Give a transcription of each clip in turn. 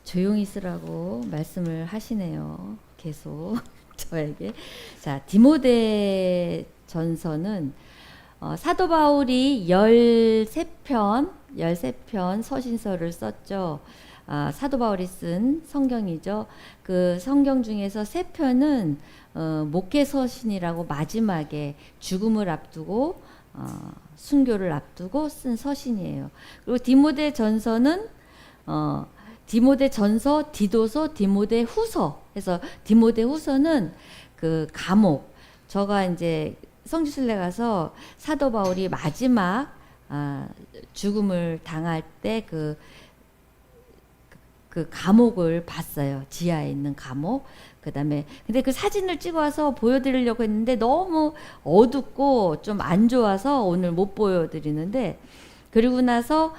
조용히 쓰라고 말씀을 하시네요. 계속 저에게. 자, 디모데 전서는 사도 바울이 13편 서신서를 썼죠. 사도 바울이 쓴 성경이죠. 그 성경 중에서 3편은 목회 서신이라고 마지막에 죽음을 앞두고 순교를 앞두고 쓴 서신이에요. 그리고 디모데 전서는 디모데 전서, 디도서, 디모데 후서 해서 디모데 후서는 그 감옥. 저가 이제 성지순례 가서 사도 바울이 마지막 죽음을 당할 때 그 감옥을 봤어요. 지하에 있는 감옥. 그다음에 근데 그 사진을 찍어와서 보여드리려고 했는데 너무 어둡고 좀 안 좋아서 오늘 못 보여드리는데, 그리고 나서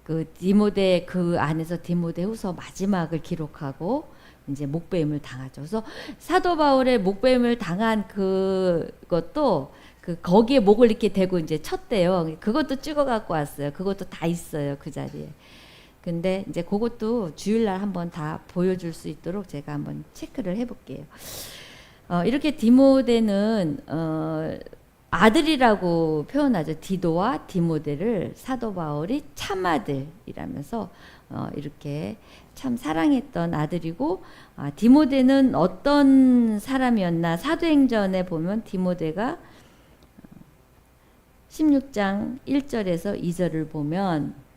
그 디모데, 그 안에서 디모데후서 마지막을 기록하고 이제 목배임을 당하죠. 그래서 사도 바울의 목배임을 당한 그것도 거기에 목을 이렇게 대고 이제 쳤대요. 그것도 찍어 갖고 왔어요. 그것도 다 있어요, 그 자리에. 근데 이제 그것도 주일날 한번 다 보여줄 수 있도록 제가 한번 체크를 해볼게요. 이렇게 디모데는 아들이라고 표현하죠. 디도와 디모데를 사도 바울이 참아들이라면서 이렇게 참 사랑했던 아들이고, 디모데는 어떤 사람이었나, 사도행전에 보면 디모데가 16장 1절에서 2절을 보면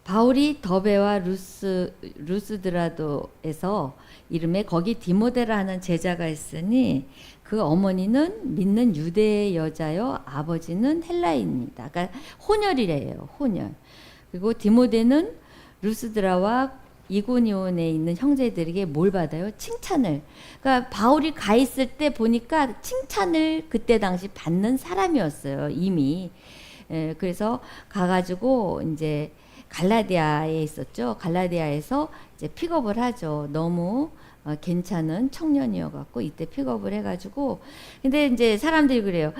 바울이 더베와 루스드라도에서 이름에 거기 디모데라 하는 제자가 있으니 그 어머니는 믿는 유대 여자요 아버지는 헬라인입니다. 그러니까 혼혈이래요. 혼혈. 그리고 디모데는 루스드라와 이고니온에 있는 형제들에게 뭘 받아요? 칭찬을. 그러니까 바울이 가 있을 때 보니까 칭찬을 그때 당시 받는 사람이었어요. 이미. 그래서 가가지고 이제 갈라디아에 있었죠. 갈라디아에서 이제 픽업을 하죠. 너무 괜찮은 청년이어갖고 이때 픽업을 해가지고. 근데 이제 사람들이 그래요.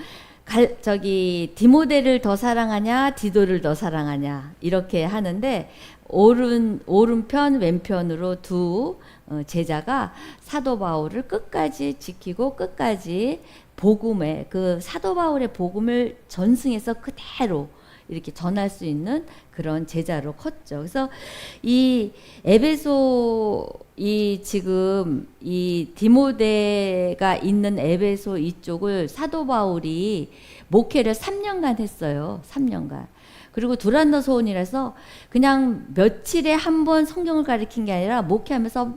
저기 디모데를 더 사랑하냐, 디도를 더 사랑하냐 이렇게 하는데 오른편 왼편으로 두 제자가 사도 바울을 끝까지 지키고 끝까지 복음의 그 사도 바울의 복음을 전승해서 그대로 이렇게 전할 수 있는 그런 제자로 컸죠. 그래서 이 에베소, 이 지금 이 디모데가 있는 에베소 이쪽을 사도 바울이 목회를 3년간 했어요. 3년간. 그리고 두란노 소원이라서 그냥 며칠에 한 번 성경을 가르친 게 아니라 목회하면서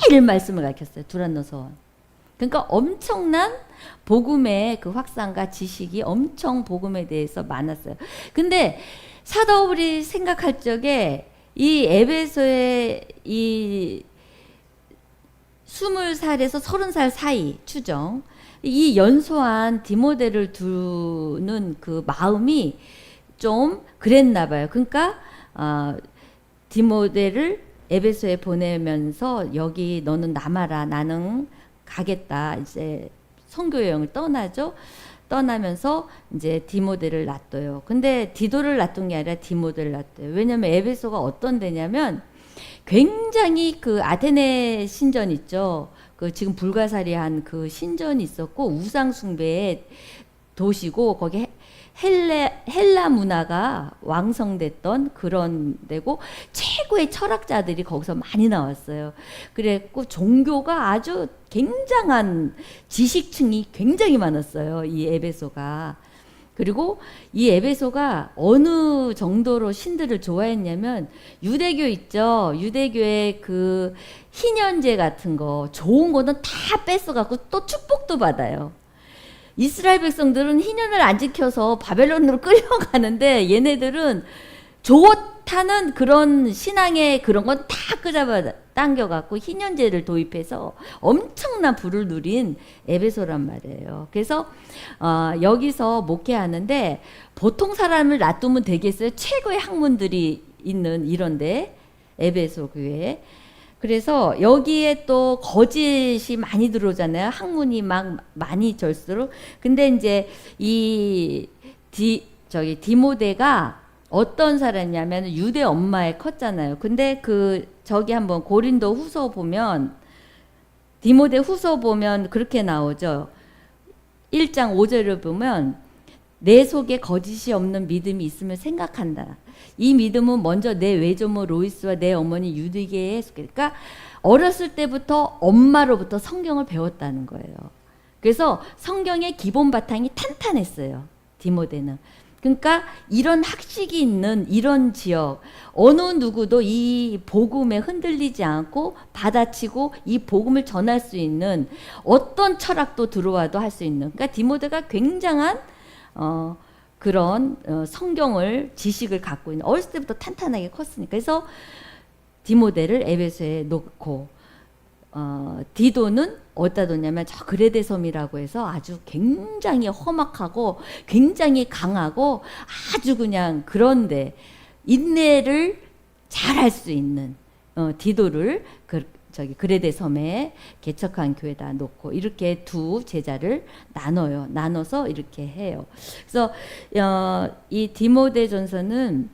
매일 말씀을 가르쳤어요. 두란노 소원. 그러니까 엄청난 복음의 그 확산과 지식이 엄청 복음에 대해서 많았어요. 근데 사도 바울이 생각할 적에 이 에베소의 이 20살에서 30살 사이 추정, 이 연소한 디모데를 두는 그 마음이 좀 그랬나 봐요. 그러니까 디모데를 에베소에 보내면서 여기 너는 남아라, 나는 가겠다. 이제 선교 여행을 떠나죠. 떠나면서 이제 디모데를 놔둬요. 근데 디도를 놔둔 게 아니라 디모데를 놔둬요. 왜냐면 에베소가 어떤 데냐면 굉장히 그 아테네 신전 있죠. 그 지금 불가사리한 그 신전이 있었고 우상 숭배의 도시고 거기 헬라 문화가 왕성됐던 그런 데고 최고의 철학자들이 거기서 많이 나왔어요. 그랬고 종교가 아주 굉장한 지식층이 굉장히 많았어요. 이 에베소가. 그리고 이 에베소가 어느 정도로 신들을 좋아했냐면 유대교 있죠. 유대교의 그 희년제 같은 거 좋은 거는 다 뺏어갖고 또 축복도 받아요. 이스라엘 백성들은 희년을 안 지켜서 바벨론으로 끌려가는데 얘네들은 좋다는 그런 신앙의 그런 건 다 끄잡아 당겨갖고 희년제를 도입해서 엄청난 부를 누린 에베소란 말이에요. 그래서 여기서 목회하는데 보통 사람을 놔두면 되겠어요? 최고의 학문들이 있는 이런데 에베소 교회. 그래서 여기에 또 거짓이 많이 들어오잖아요. 학문이 막 많이 절수록. 근데 이제 이 디모데가 어떤 사람이냐면 유대 엄마에 컸잖아요. 근데 저기 한번 고린도 후서 보면, 디모데 후서 보면 그렇게 나오죠. 1장 5절을 보면 내 속에 거짓이 없는 믿음이 있음을 생각한다. 이 믿음은 먼저 내 외조모 로이스와 내 어머니 유디게에 속해. 그러니까 어렸을 때부터 엄마로부터 성경을 배웠다는 거예요. 그래서 성경의 기본 바탕이 탄탄했어요. 디모데는. 그러니까 이런 학식이 있는 이런 지역, 어느 누구도 이 복음에 흔들리지 않고 받아치고 이 복음을 전할 수 있는 어떤 철학도 들어와도 할 수 있는, 그러니까 디모데가 굉장한 그런 성경을 지식을 갖고 있는, 어렸을 때부터 탄탄하게 컸으니까. 그래서 디모데를 에베소에 놓고 디도는 어디다 뒀냐면 저 그레데 섬이라고 해서 아주 굉장히 험악하고 굉장히 강하고 아주 그냥, 그런데 인내를 잘할 수 있는 디도를 저기 그레데 섬에 개척한 교회에다 놓고 이렇게 두 제자를 나눠서 이렇게 해요. 그래서 이 디모데전서는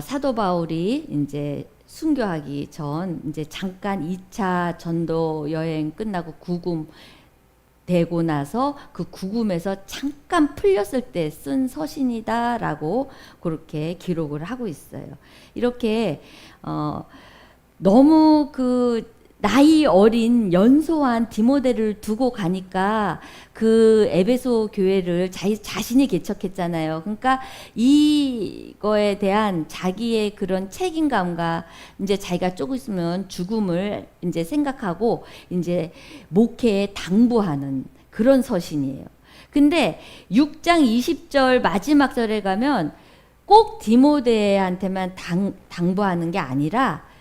사도 바울이 이제 순교하기 전 이제 잠깐 2차 전도 여행 끝나고 구금 되고 나서 그 구금에서 잠깐 풀렸을 때 쓴 서신이다라고 그렇게 기록을 하고 있어요. 이렇게 너무 나이 어린 연소한 디모데를 두고 가니까 그 에베소 교회를 자신이 개척했잖아요. 그러니까 이거에 대한 자기의 그런 책임감과 이제 자기가 조금 있으면 죽음을 이제 생각하고 이제 목회에 당부하는 그런 서신이에요. 근데 6장 20절 마지막 절에 가면 꼭 디모데한테만 당부하는 게 아니라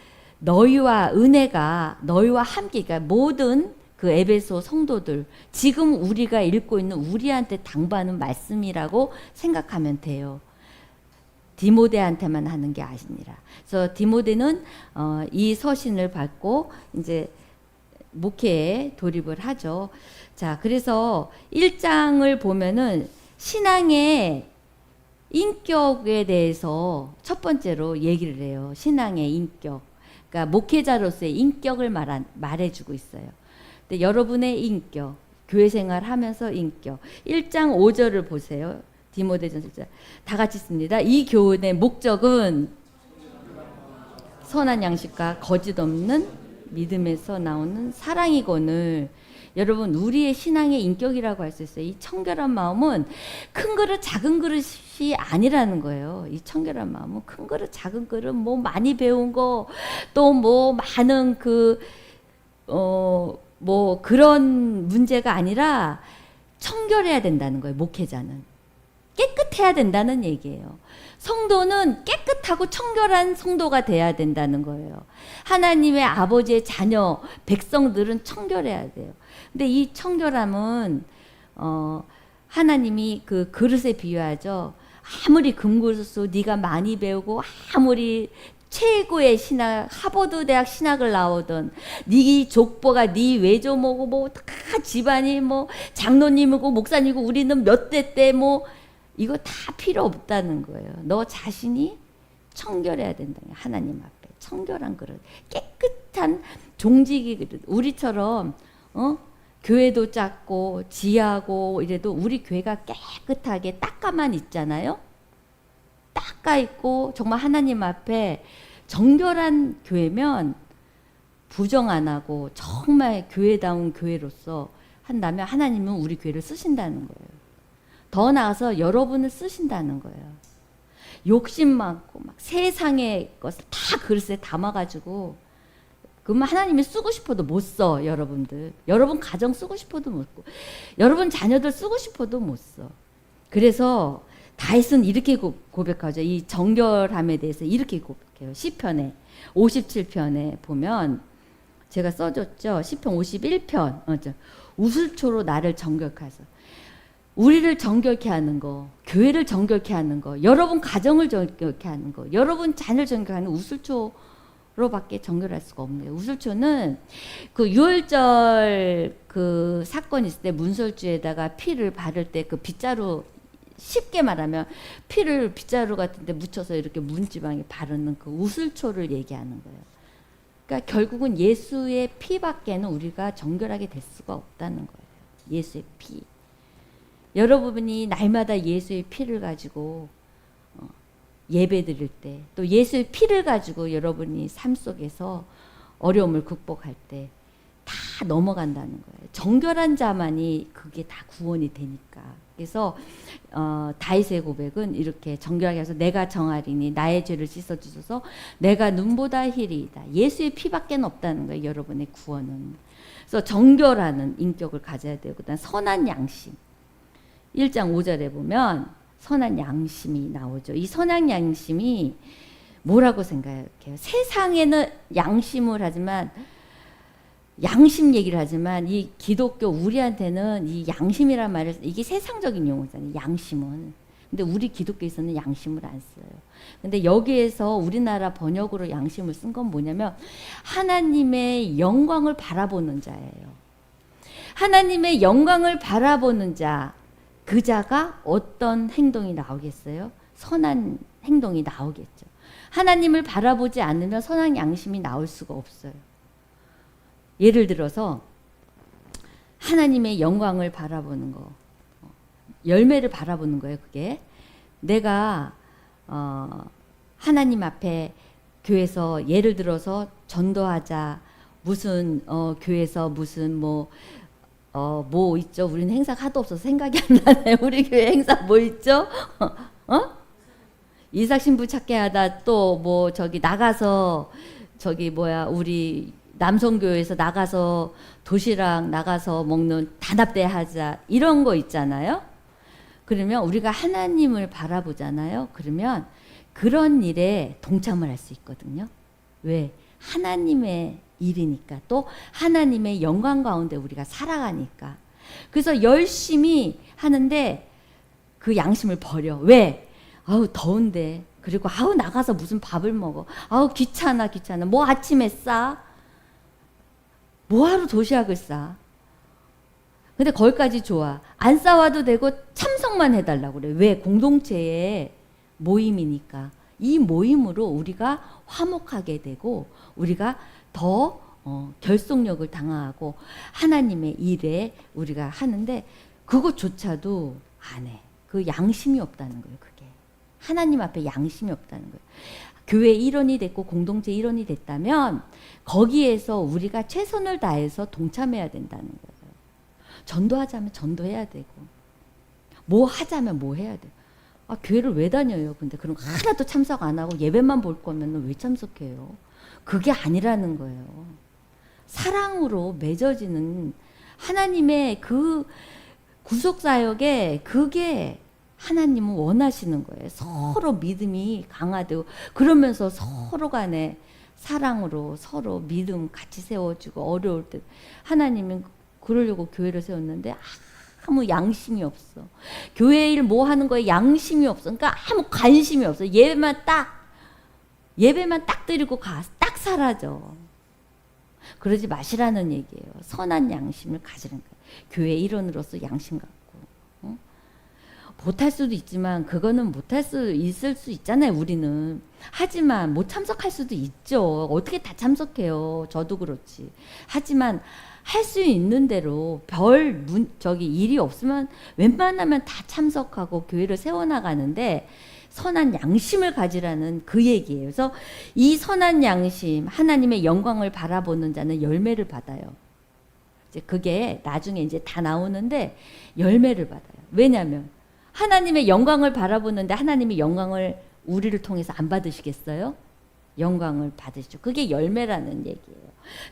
너희와 은혜가 너희와 함께, 그러니까 모든 그 에베소 성도들, 지금 우리가 읽고 있는 우리한테 당부하는 말씀이라고 생각하면 돼요. 디모데한테만 하는 게 아니라. 그래서 디모데는 이 서신을 받고 이제 목회에 돌입을 하죠. 자, 그래서 1장을 보면은 신앙의 인격에 대해서 첫 번째로 얘기를 해요. 신앙의 인격. 그러니까 목회자로서의 인격을 말해주고 있어요. 근데 여러분의 인격, 교회 생활하면서 인격. 1장 5절을 보세요. 디모데전서 1장. 다 같이 씁니다. 이 교훈의 목적은 선한 양식과 거짓 없는 믿음에서 나오는 사랑이거늘. 여러분, 우리의 신앙의 인격이라고 할 수 있어요. 이 청결한 마음은 큰 그릇 작은 그릇이 아니라는 거예요. 이 청결한 마음은 큰 그릇 작은 그릇, 뭐 많이 배운 거, 또 뭐 많은 뭐 그런 문제가 아니라 청결해야 된다는 거예요. 목회자는 깨끗해야 된다는 얘기예요. 성도는 깨끗하고 청결한 성도가 돼야 된다는 거예요. 하나님의 아버지의 자녀, 백성들은 청결해야 돼요. 근데 이 청결함은 하나님이 그 그릇에 비유하죠. 아무리 금그릇으로 네가 많이 배우고 아무리 최고의 신학, 하버드 대학 신학을 나오던 네 족보가 네 외조모고 뭐 다 집안이 뭐 장로님이고 목사님이고 우리는 몇 대 때 뭐 이거 다 필요 없다는 거예요. 너 자신이 청결해야 된다. 하나님 앞에 청결한 그릇, 깨끗한 종지기 그릇. 우리처럼 교회도 작고 지하고 이래도 우리 교회가 깨끗하게 닦아만 있잖아요. 닦아 있고 정말 하나님 앞에 정결한 교회면 부정 안 하고 정말 교회다운 교회로서 한다면 하나님은 우리 교회를 쓰신다는 거예요. 더 나아서 여러분을 쓰신다는 거예요. 욕심 많고 막 세상의 것을 다 그릇에 담아가지고 그러면 하나님이 쓰고 싶어도 못 써. 여러분들, 여러분 가정 쓰고 싶어도 못 써. 여러분 자녀들 쓰고 싶어도 못 써. 그래서 다윗은 이렇게 고백하죠. 이 정결함에 대해서 이렇게 고백해요. 시편에 57편에 보면 제가 써줬죠. 시편 51편 우슬초로 나를 정결케 하소서. 우리를 정결케 하는 거, 교회를 정결케 하는 거, 여러분 가정을 정결케 하는 거, 여러분 자녀를 정결케 하는 우슬초 로밖에 정결할 수가 없네요. 우슬초는 그 유월절 그 사건 있을 때 문설주에다가 피를 바를 때 그 빗자루, 쉽게 말하면 피를 빗자루 같은 데 묻혀서 이렇게 문지방에 바르는 그 우슬초를 얘기하는 거예요. 그러니까 결국은 예수의 피밖에는 우리가 정결하게 될 수가 없다는 거예요. 예수의 피. 여러분이 날마다 예수의 피를 가지고 예배 드릴 때, 또 예수의 피를 가지고 여러분이 삶 속에서 어려움을 극복할 때 다 넘어간다는 거예요. 정결한 자만이 그게 다 구원이 되니까. 그래서 다윗의 고백은 이렇게 정결하게 해서 내가 정하리니 나의 죄를 씻어주소서 내가 눈보다 희리이다. 예수의 피밖에 없다는 거예요. 여러분의 구원은. 그래서 정결하는 인격을 가져야 되고, 그다음 선한 양심. 1장 5절에 보면 선한 양심이 나오죠. 이 선한 양심이 뭐라고 생각해요? 세상에는 양심을 하지만, 양심 얘기를 하지만 이 기독교 우리한테는 이 양심이란 말을, 이게 세상적인 용어잖아요. 양심은. 근데 우리 기독교에서는 양심을 안 써요. 근데 여기에서 우리나라 번역으로 양심을 쓴 건 뭐냐면 하나님의 영광을 바라보는 자예요. 하나님의 영광을 바라보는 자, 그 자가 어떤 행동이 나오겠어요? 선한 행동이 나오겠죠. 하나님을 바라보지 않으면 선한 양심이 나올 수가 없어요. 예를 들어서 하나님의 영광을 바라보는 거, 열매를 바라보는 거예요. 그게 내가 하나님 앞에 교회에서 예를 들어서 전도하자, 무슨 교회에서 무슨 뭐 있죠? 우리는 행사가 하도 없어서 생각이 안 나네. 우리 교회 행사 뭐 있죠? 이삭신부 찾게 하다, 또 뭐 저기 나가서 저기 뭐야 우리 남성교회에서 나가서 도시락 나가서 먹는 단합대 하자, 이런 거 있잖아요. 그러면 우리가 하나님을 바라보잖아요. 그러면 그런 일에 동참을 할 수 있거든요. 왜? 하나님의 일이니까, 또 하나님의 영광 가운데 우리가 살아가니까. 그래서 열심히 하는데 그 양심을 버려. 왜? 아우 더운데, 그리고 아우 나가서 무슨 밥을 먹어, 아우 귀찮아 뭐 아침에 싸, 뭐하러 도시락을 싸. 근데 거기까지 좋아. 안 싸워도 되고 참석만 해달라고 그래. 왜? 공동체의 모임이니까. 이 모임으로 우리가 화목하게 되고 우리가 더 결속력을 당하고 하나님의 일에 우리가 하는데, 그것조차도 안 해. 그 양심이 없다는 거예요. 그게 하나님 앞에 양심이 없다는 거예요. 교회 일원이 됐고 공동체 일원이 됐다면 거기에서 우리가 최선을 다해서 동참해야 된다는 거예요. 전도하자면 전도해야 되고, 뭐 하자면 뭐 해야 돼. 아, 교회를 왜 다녀요? 근데 그럼 하나도 참석 안 하고 예배만 볼 거면 왜 참석해요? 그게 아니라는 거예요. 사랑으로 맺어지는 하나님의 그 구속사역에, 그게 하나님은 원하시는 거예요. 서로 믿음이 강화되고, 그러면서 서로 간에 사랑으로 서로 믿음 같이 세워주고, 어려울 때 하나님은 그러려고 교회를 세웠는데 아무 양심이 없어. 교회 일 뭐 하는 거에 양심이 없어. 그러니까 아무 관심이 없어. 예배만 딱 드리고 딱 사라져. 그러지 마시라는 얘기예요. 선한 양심을 가지는 거예요. 교회 일원으로서 양심 갖고. 못할 수도 있지만, 그거는 못할 수 있을 수 있잖아요. 우리는. 하지만 못 참석할 수도 있죠. 어떻게 다 참석해요. 저도 그렇지. 하지만 할 수 있는 대로 일이 없으면 웬만하면 다 참석하고 교회를 세워나가는데, 선한 양심을 가지라는 그 얘기예요. 그래서 이 선한 양심, 하나님의 영광을 바라보는 자는 열매를 받아요. 이제 그게 나중에 이제 다 나오는데 열매를 받아요. 왜냐하면 하나님의 영광을 바라보는데 하나님의 영광을 우리를 통해서 안 받으시겠어요? 영광을 받으시죠. 그게 열매라는 얘기예요.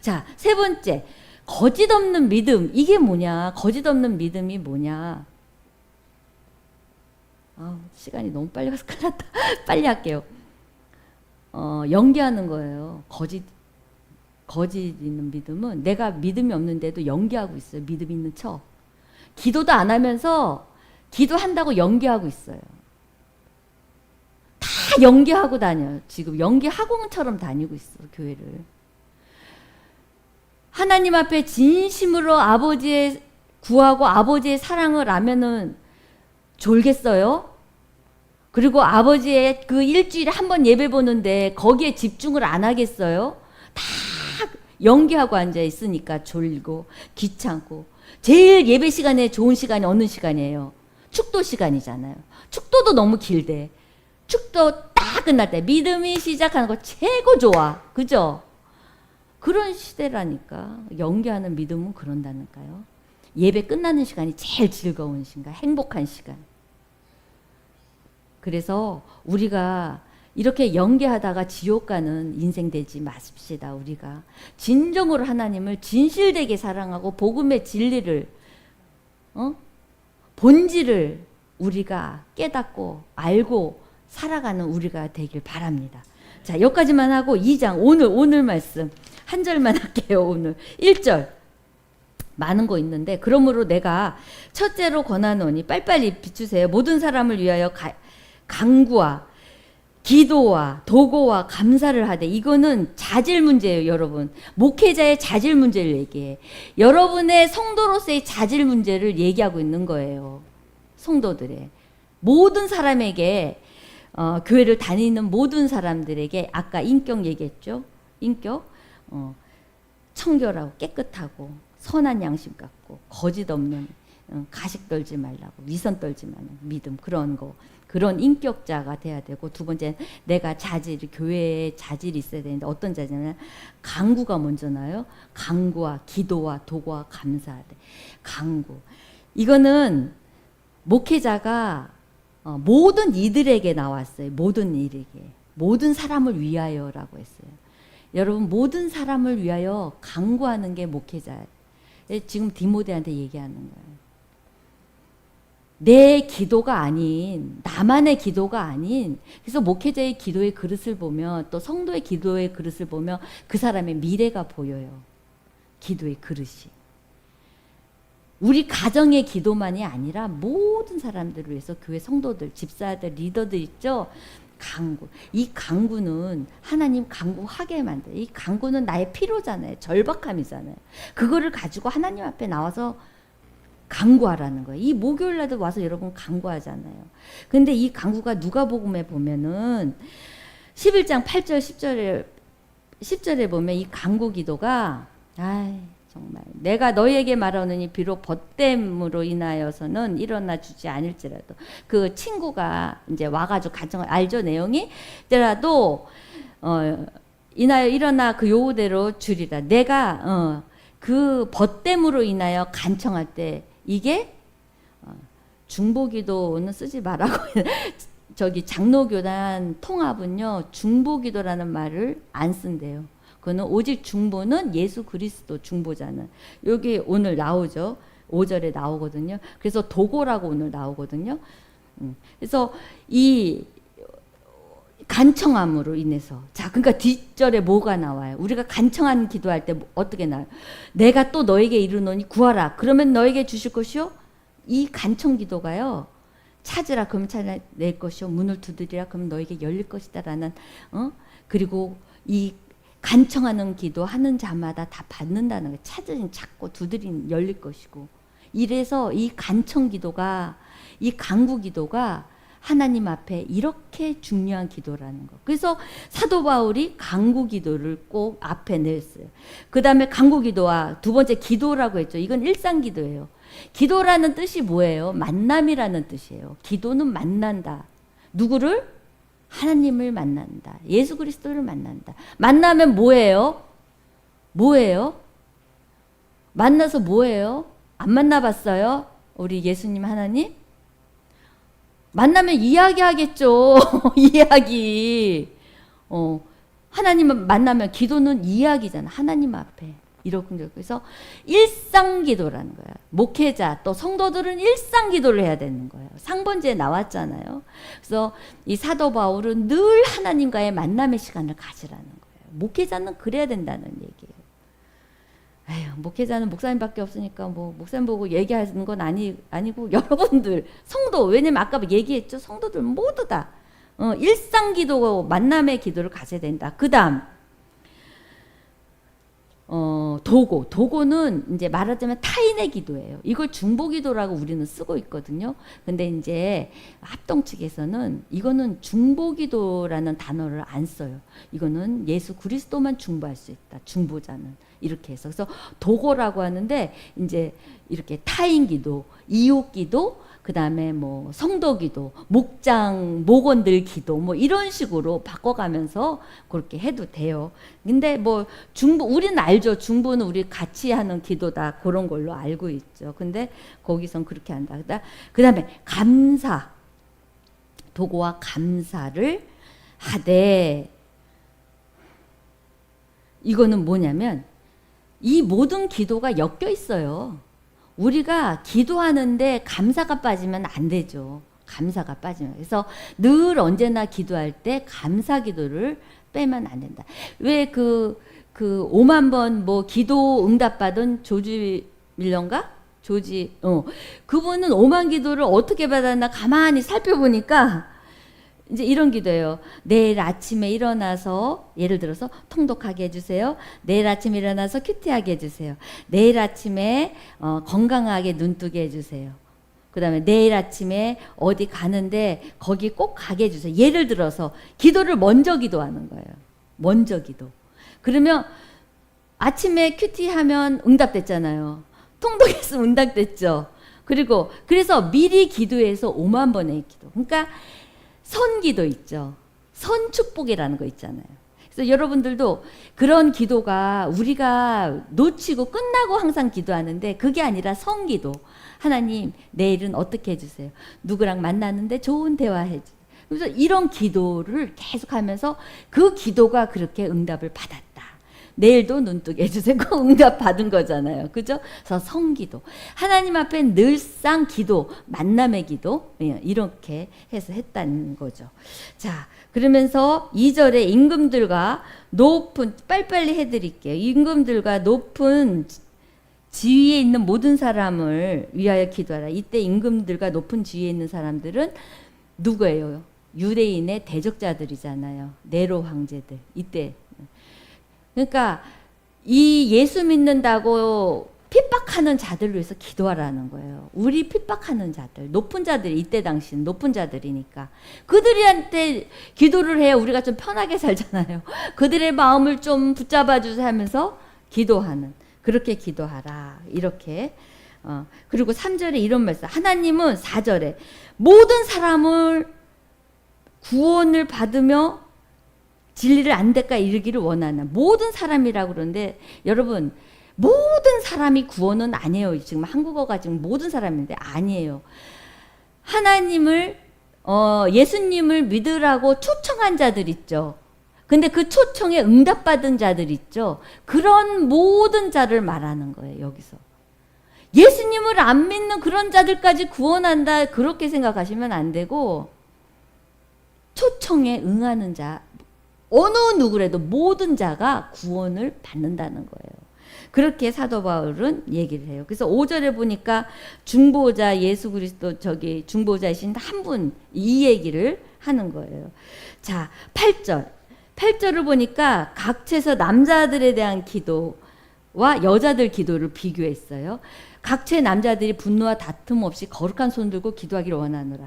자, 세 번째, 거짓 없는 믿음. 이게 뭐냐? 거짓 없는 믿음이 뭐냐? 시간이 너무 빨리 가서 큰일 났다. 빨리 할게요. 연기하는 거예요. 거짓 있는 믿음은, 내가 믿음이 없는데도 연기하고 있어요. 믿음 있는 척. 기도도 안 하면서 기도한다고 연기하고 있어요. 다 연기하고 다녀요. 지금 연기 학원처럼 다니고 있어, 교회를. 하나님 앞에 진심으로 아버지의 구하고 아버지의 사랑을 알면은 졸겠어요? 그리고 아버지의 그 일주일에 한 번 예배 보는데 거기에 집중을 안 하겠어요? 다 연기하고 앉아 있으니까 졸고 귀찮고. 제일 예배 시간에 좋은 시간이 어느 시간이에요? 축도 시간이잖아요. 축도도 너무 길대. 축도 딱 끝날 때 믿음이 시작하는 거 최고 좋아. 그죠? 그런 시대라니까. 연기하는 믿음은 그런다니까요. 예배 끝나는 시간이 제일 즐거운 시간, 행복한 시간. 그래서 우리가 이렇게 연기하다가 지옥 가는 인생 되지 마십시다. 우리가 진정으로 하나님을 진실되게 사랑하고 복음의 진리를 본질을 우리가 깨닫고 알고 살아가는 우리가 되길 바랍니다. 자, 여기까지만 하고 2장 오늘 말씀 한 절만 할게요. 오늘 1절 많은 거 있는데 그러므로 내가 첫째로 권하노니 빨리빨리 비추세요. 모든 사람을 위하여 간구와 기도와 도고와 감사를 하되. 이거는 자질 문제예요. 여러분, 목회자의 자질 문제를 얘기해. 여러분의 성도로서의 자질 문제를 얘기하고 있는 거예요. 성도들의 모든 사람에게 교회를 다니는 모든 사람들에게 아까 인격 얘기했죠. 인격 청결하고 깨끗하고 선한 양심 갖고 거짓 없는 가식 떨지 말라고 위선 떨지 마는 믿음, 그런 거, 그런 인격자가 돼야 되고, 두 번째는 내가 자질, 교회에 자질이 있어야 되는데 어떤 자질이냐면 간구가 먼저나요. 간구와 기도와 도구와 감사하되. 간구, 이거는 목회자가 모든 이들에게 나왔어요. 모든 이들에게, 모든 사람을 위하여라고 했어요. 여러분, 모든 사람을 위하여 간구하는 게 목회자예요. 지금 디모데한테 얘기하는 거예요. 내 기도가 아닌, 나만의 기도가 아닌. 그래서 목회자의 기도의 그릇을 보면, 또 성도의 기도의 그릇을 보면 그 사람의 미래가 보여요. 기도의 그릇이. 우리 가정의 기도만이 아니라 모든 사람들을 위해서, 교회 성도들, 집사들, 리더들 있죠? 간구. 이 간구는 하나님 간구하게 만들어요. 이 간구는 나의 피로잖아요. 절박함이잖아요. 그거를 가지고 하나님 앞에 나와서 간구하라는 거예요. 이 목요일 날도 와서 여러분 간구하잖아요. 근데 이 간구가 누가복음에 보면은 11장 8절 10절에 보면 이 간구 기도가 정말 내가 너희에게 말하노니 비록 벗됨으로 인하여서는 일어나 주지 않을지라도, 그 친구가 이제 와가지고 가정을 알죠, 내용이. 더라도 인하여 일어나 그 요구대로 주리라. 내가 그 벗됨으로 인하여 간청할 때, 이게 중보기도는 쓰지 말라고 저기 장로교단 통합은요 중보기도라는 말을 안 쓴대요. 그거는 오직 중보는 예수 그리스도 중보자는, 여기 오늘 나오죠. 5절에 나오거든요. 그래서 도고라고 오늘 나오거든요. 그래서 이 간청함으로 인해서, 자, 그러니까 뒷절에 뭐가 나와요? 우리가 간청하는 기도할 때 어떻게 나와요? 내가 또 너에게 이르노니 구하라. 그러면 너에게 주실 것이요. 이 간청 기도가요. 찾으라 그러면 찾아낼 것이요. 문을 두드리라 그러면 너에게 열릴 것이다라는 그리고 이 간청하는 기도 하는 자마다 다 받는다는 거예요. 찾으면 찾고 두드리면 열릴 것이고. 이래서 이 간청 기도가, 이 간구 기도가 하나님 앞에 이렇게 중요한 기도라는 거. 그래서 사도 바울이 간구 기도를 꼭 앞에 냈어요. 그 다음에 간구 기도와 두 번째 기도라고 했죠. 이건 일상 기도예요. 기도라는 뜻이 뭐예요? 만남이라는 뜻이에요. 기도는 만난다. 누구를? 하나님을 만난다. 예수 그리스도를 만난다. 만나면 뭐예요? 뭐예요? 만나서 뭐예요? 안 만나봤어요? 우리 예수님 하나님? 만나면 이야기하겠죠. 이야기. 하나님을 만나면, 기도는 이야기잖아. 하나님 앞에. 이렇게. 그래서 일상 기도라는 거야. 목회자 또 성도들은 일상 기도를 해야 되는 거예요. 상번제에 나왔잖아요. 그래서 이 사도 바울은 늘 하나님과의 만남의 시간을 가지라는 거예요. 목회자는 그래야 된다는 얘기예요. 목회자는 목사님밖에 없으니까 뭐 목사님 보고 얘기하는 건 아니고 여러분들 성도, 왜냐면 아까 얘기했죠. 성도들 모두 다 일상 기도, 만남의 기도를 가져야 된다. 그 다음, 도고는 이제 말하자면 타인의 기도예요. 이걸 중보기도라고 우리는 쓰고 있거든요. 근데 이제 합동 측에서는 이거는 중보기도라는 단어를 안 써요. 이거는 예수 그리스도만 중보할 수 있다. 중보자는. 이렇게 해서. 그래서 도고라고 하는데 이제 이렇게 타인 기도, 이웃 기도, 그 다음에 뭐 성도 기도, 목장, 목원들 기도, 뭐 이런 식으로 바꿔가면서 그렇게 해도 돼요. 근데 뭐 중보, 우리는 알죠. 중보는 우리 같이 하는 기도다. 그런 걸로 알고 있죠. 근데 거기선 그렇게 한다. 그 다음에 감사. 도고와 감사를 하되, 이거는 뭐냐면 이 모든 기도가 엮여 있어요. 우리가 기도하는데 감사가 빠지면 안 되죠. 감사가 빠지면. 그래서 늘 언제나 기도할 때 감사 기도를 빼면 안 된다. 왜 그 5만 번 뭐 기도 응답받은 조지 밀런가? 그분은 5만 기도를 어떻게 받았나 가만히 살펴보니까 이제 이런 기도예요. 내일 아침에 일어나서, 예를 들어서 통독하게 해주세요. 내일 아침에 일어나서 큐티하게 해주세요. 내일 아침에 건강하게 눈뜨게 해주세요. 그 다음에 내일 아침에 어디 가는데 거기 꼭 가게 해주세요. 예를 들어서 기도를 먼저 기도하는 거예요. 먼저 기도. 그러면 아침에 큐티하면 응답됐잖아요. 통독했으면 응답됐죠. 그리고 그래서 미리 기도해서 5만 번의 기도. 그러니까 선기도 있죠. 선축복이라는 거 있잖아요. 그래서 여러분들도 그런 기도가 우리가 놓치고 끝나고 항상 기도하는데 그게 아니라 선기도. 하나님 내일은 어떻게 해주세요. 누구랑 만났는데 좋은 대화 해주세요. 그래서 이런 기도를 계속하면서 그 기도가 그렇게 응답을 받았다. 내일도 눈뜨게 해주세요. 그 응답 받은 거잖아요. 그죠? 그래서 성기도. 하나님 앞에 늘상 기도, 만남의 기도, 이렇게 해서 했다는 거죠. 자, 그러면서 2절에 임금들과 높은, 빨리빨리 해드릴게요. 임금들과 높은 지위에 있는 모든 사람을 위하여 기도하라. 이때 임금들과 높은 지위에 있는 사람들은 누구예요? 유대인의 대적자들이잖아요. 네로 황제들. 이때. 그러니까 이 예수 믿는다고 핍박하는 자들을 위해서 기도하라는 거예요. 우리 핍박하는 자들, 높은 자들이, 이때 당시는 높은 자들이니까 그들한테 기도를 해야 우리가 좀 편하게 살잖아요. 그들의 마음을 좀 붙잡아 주세요 하면서 기도하는, 그렇게 기도하라. 이렇게. 그리고 3절에 이런 말씀. 하나님은 4절에 모든 사람을 구원을 받으며 진리를 안 될까 이르기를 원하는 모든 사람이라고 그러는데, 여러분 모든 사람이 구원은 아니에요. 지금 한국어가 지금 모든 사람인데 아니에요. 하나님을 예수님을 믿으라고 초청한 자들 있죠. 근데 그 초청에 응답받은 자들 있죠. 그런 모든 자를 말하는 거예요. 여기서 예수님을 안 믿는 그런 자들까지 구원한다, 그렇게 생각하시면 안 되고, 초청에 응하는 자, 어느 누구라도 모든 자가 구원을 받는다는 거예요. 그렇게 사도 바울은 얘기를 해요. 그래서 5절에 보니까 중보자 예수 그리스도, 저기 중보자이신 한 분, 이 얘기를 하는 거예요. 자, 8절을 보니까 각처에서 남자들에 대한 기도와 여자들 기도를 비교했어요. 각처의 남자들이 분노와 다툼 없이 거룩한 손 들고 기도하기를 원하노라.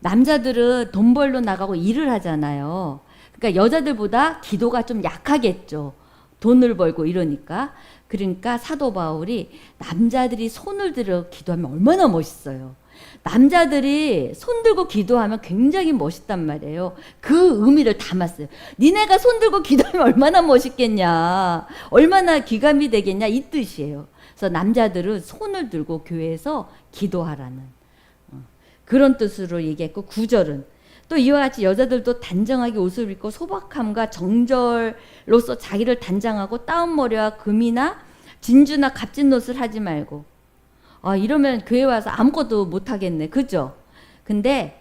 남자들은 돈 벌러 나가고 일을 하잖아요. 그러니까 여자들보다 기도가 좀 약하겠죠. 돈을 벌고 이러니까. 그러니까 사도 바울이 남자들이 손을 들어 기도하면 얼마나 멋있어요. 남자들이 손 들고 기도하면 굉장히 멋있단 말이에요. 그 의미를 담았어요. 니네가 손 들고 기도하면 얼마나 멋있겠냐, 얼마나 귀감이 되겠냐, 이 뜻이에요. 그래서 남자들은 손을 들고 교회에서 기도하라는 그런 뜻으로 얘기했고, 9절은 또 이와 같이 여자들도 단정하게 옷을 입고 소박함과 정절로서 자기를 단장하고 따은 머리와 금이나 진주나 값진 옷을 하지 말고. 이러면 교회 와서 아무것도 못 하겠네. 그죠? 근데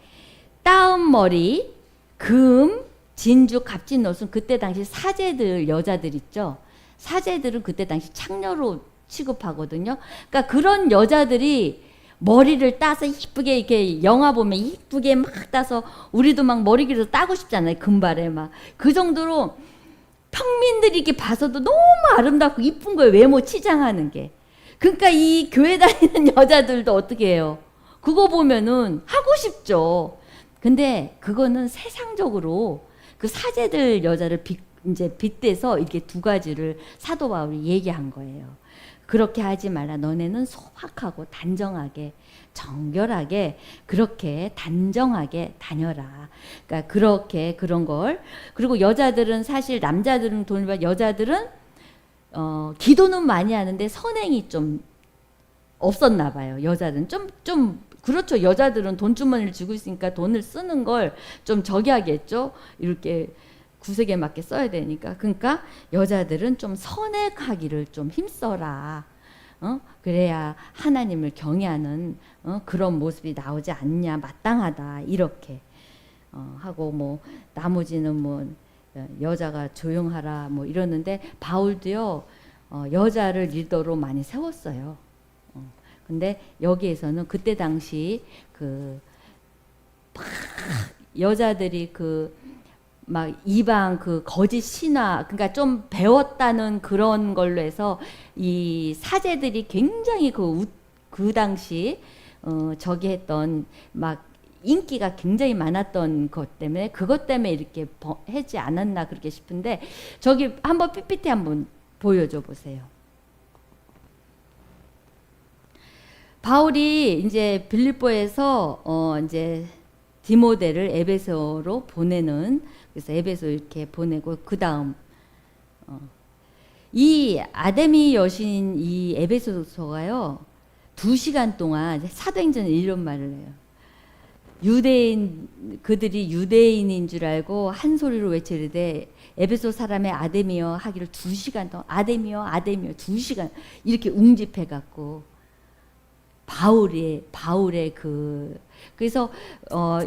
따은 머리, 금, 진주, 값진 옷은 그때 당시 사제들, 여자들 있죠. 사제들은 그때 당시 창녀로 취급하거든요. 그러니까 그런 여자들이 머리를 따서 이쁘게 이렇게 영화 보면 이쁘게 막 따서 우리도 막 머리 길어서 따고 싶잖아요. 금발에 막 그 정도로 평민들이 이렇게 봐서도 너무 아름답고 이쁜 거예요. 외모 치장하는 게. 그러니까 이 교회 다니는 여자들도 어떻게 해요? 그거 보면은 하고 싶죠. 근데 그거는 세상적으로 그 사제들 여자를 이제 빗대서 이렇게 두 가지를 사도 바울이 얘기한 거예요. 그렇게 하지 말라. 너네는 소박하고 단정하게 정결하게 그렇게 단정하게 다녀라. 그러니까 그렇게 그런 걸. 그리고 여자들은 사실 남자들은 돈을 받 여자들은 기도는 많이 하는데 선행이 좀 없었나 봐요. 여자들은 좀 그렇죠. 여자들은 돈주머니를 쥐고 있으니까 돈을 쓰는 걸 좀 저기 하겠죠. 이렇게 구색에 맞게 써야 되니까. 그러니까 여자들은 좀 선행하기를 좀 힘써라. 그래야 하나님을 경외하는 그런 모습이 나오지 않냐. 마땅하다. 이렇게 하고 뭐 나머지는 뭐 여자가 조용하라 뭐 이러는데 바울도요 여자를 리더로 많이 세웠어요. 근데 여기에서는 그때 당시 그 막 여자들이 그 막 이방 그 거짓 신화 그러니까 좀 배웠다는 그런 걸로 해서 이 사제들이 굉장히 그 당시 저기 했던 막 인기가 굉장히 많았던 것 때문에 그것 때문에 이렇게 하지 않았나 그렇게 싶은데 저기 한번 PPT 한번 보여줘 보세요. 바울이 이제 빌립보에서 이제 디모데를 에베소로 보내는 그래서 에베소 이렇게 보내고 그 다음 이 아데미 여신 이 에베소서가요 2시간 동안 사도행전 이런 말을 해요. 그들이 유대인인 줄 알고 한 소리로 외치는데 에베소 사람의 아데미여 하기를 2시간 동안 아데미여 2시간 이렇게 웅집해 갖고 바울의 그래서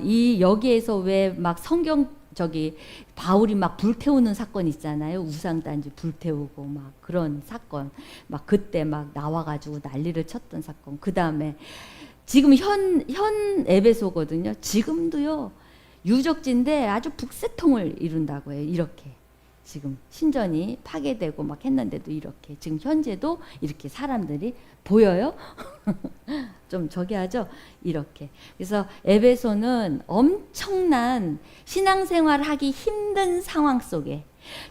이 여기에서 왜 막 성경 저기 바울이 막 불태우는 사건 있잖아요. 우상단지 불태우고 막 그런 사건 막 그때 막 나와가지고 난리를 쳤던 사건. 그 다음에 지금 현 에베소거든요. 지금도요 유적지인데 아주 북새통을 이룬다고 해요. 이렇게 지금 신전이 파괴되고 막 했는데도 이렇게 지금 현재도 이렇게 사람들이 보여요. 좀 저기 하죠. 이렇게. 그래서 에베소는 엄청난 신앙생활 하기 힘든 상황 속에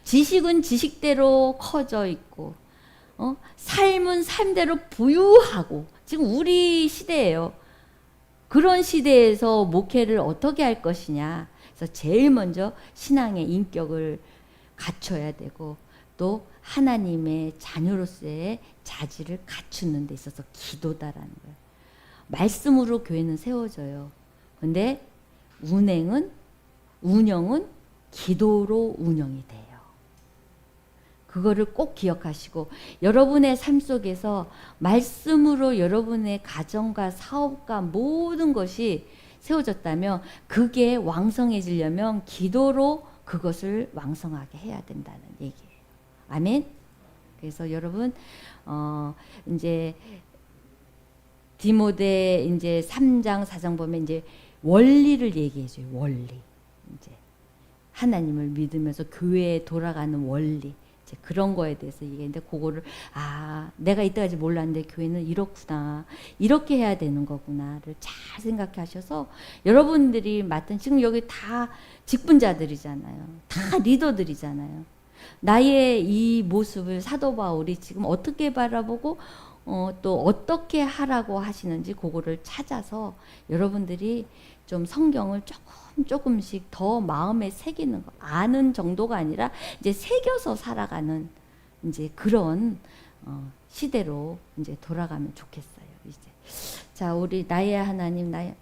지식은 지식대로 커져 있고 삶은 삶대로 부유하고 지금 우리 시대예요. 그런 시대에서 목회를 어떻게 할 것이냐. 그래서 제일 먼저 신앙의 인격을 갖춰야 되고 또 하나님의 자녀로서의 자질을 갖추는 데 있어서 기도다라는 거예요. 말씀으로 교회는 세워져요. 근데 운영은 기도로 운영이 돼요. 그거를 꼭 기억하시고 여러분의 삶 속에서 말씀으로 여러분의 가정과 사업과 모든 것이 세워졌다면 그게 왕성해지려면 기도로 그것을 왕성하게 해야 된다는 얘기예요. 아멘. 그래서 여러분 이제 디모데 이제 3장 4장 보면 이제 원리를 얘기해 줘요. 원리. 이제 하나님을 믿으면서 교회에 돌아가는 원리. 이제 그런 거에 대해서 얘기했는데 그거를 내가 이때까지 몰랐는데 교회는 이렇구나. 이렇게 해야 되는 거구나를 잘 생각하셔서 여러분들이 맡은 지금 여기 다 직분자들이잖아요. 다 리더들이잖아요. 나의 이 모습을 사도 바울이 지금 어떻게 바라보고 또 어떻게 하라고 하시는지 그거를 찾아서 여러분들이 좀 성경을 조금씩 더 마음에 새기는 거 아는 정도가 아니라 이제 새겨서 살아가는 이제 그런 시대로 이제 돌아가면 좋겠어요. 이제 자 우리 나의 하나님 나의